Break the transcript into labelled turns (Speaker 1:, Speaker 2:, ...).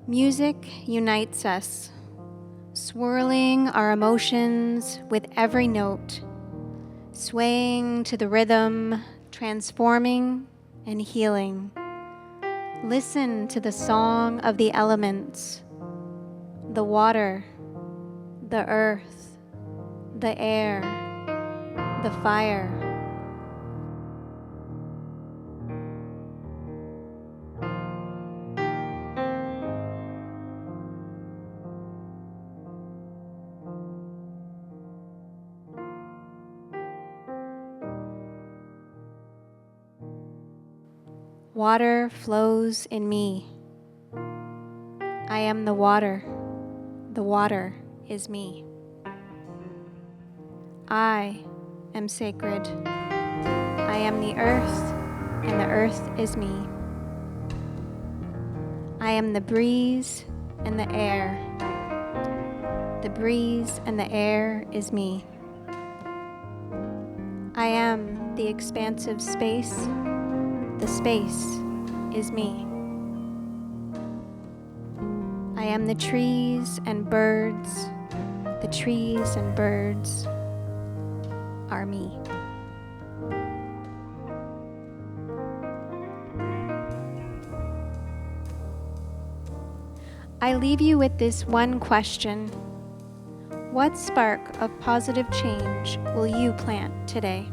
Speaker 1: Music unites us, swirling our emotions with every note, swaying to the rhythm, transforming and healing. Listen to the song of the elements, the water, the earth, the air, the fire. Water flows in me. I am the water is me. I am sacred. I am the earth, and the earth is me. I am the breeze and the air. The breeze and the air is me. I am the expansive space. The space is me. I am the trees and birds. The trees and birds are me. I leave you with this one question. What spark of positive change will you plant today?